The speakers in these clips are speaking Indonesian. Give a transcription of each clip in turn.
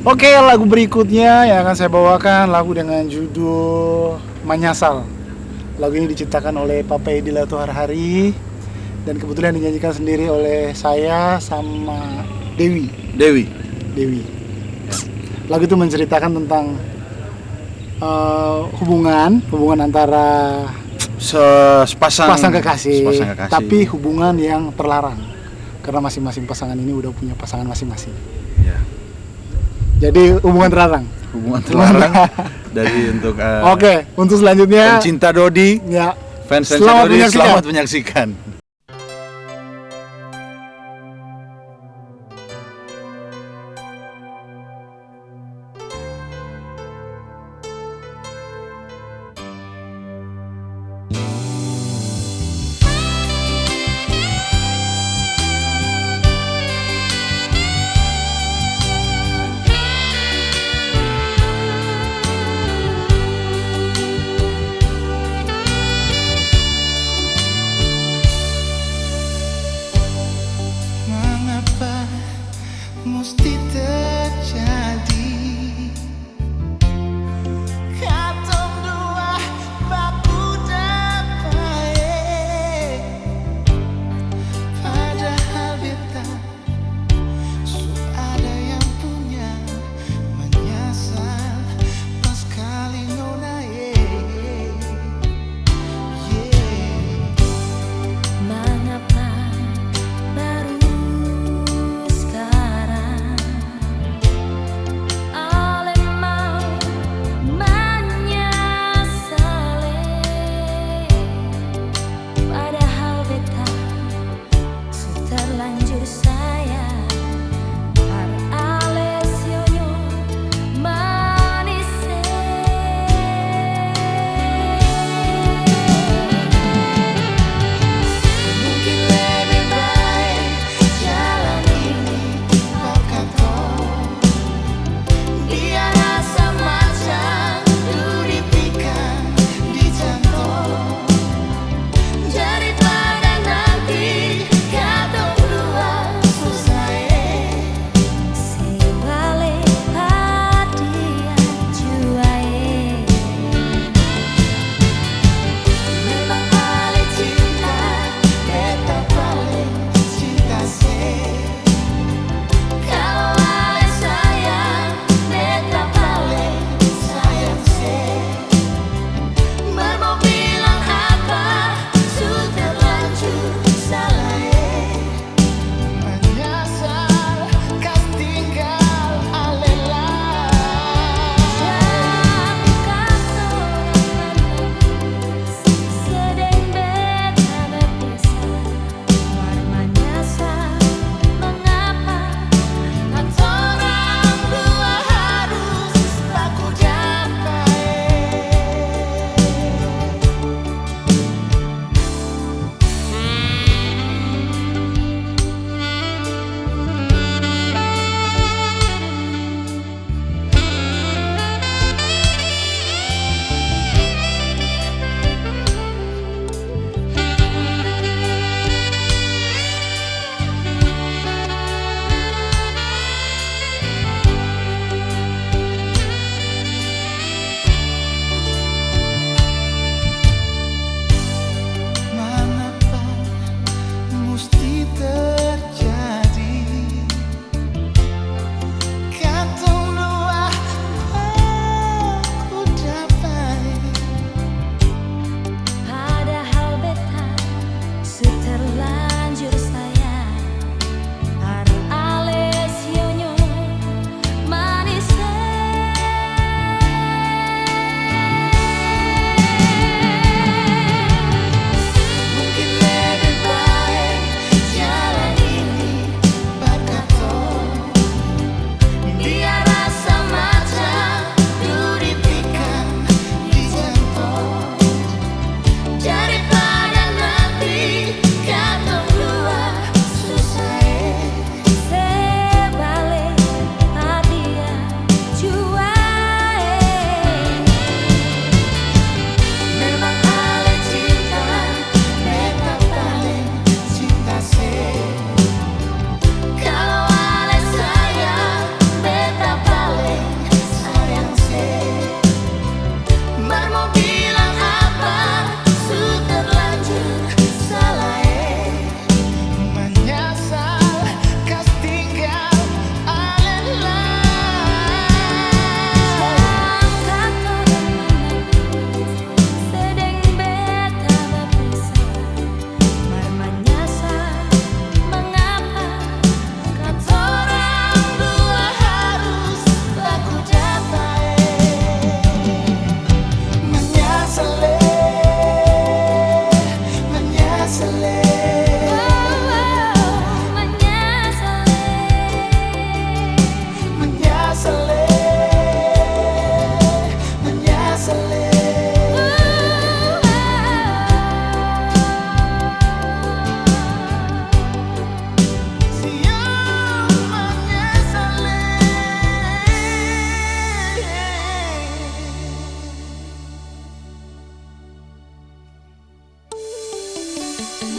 Oke, lagu berikutnya yang akan saya bawakan lagu dengan judul Menyesal. Lagu ini diciptakan oleh Papa Edi Lato Harhari dan kebetulan dinyanyikan sendiri oleh saya sama Dewi. Dewi. Ya. Lagu itu menceritakan tentang hubungan antara sepasang kekasih, tapi hubungan yang terlarang karena masing-masing pasangan ini udah punya pasangan masing-masing. Ya. Jadi hubungan terlarang. Dari untuk Oke, untuk selanjutnya pencinta Dodi. Ya. Fans Dodi selamat menyaksikan.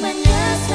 menyesal.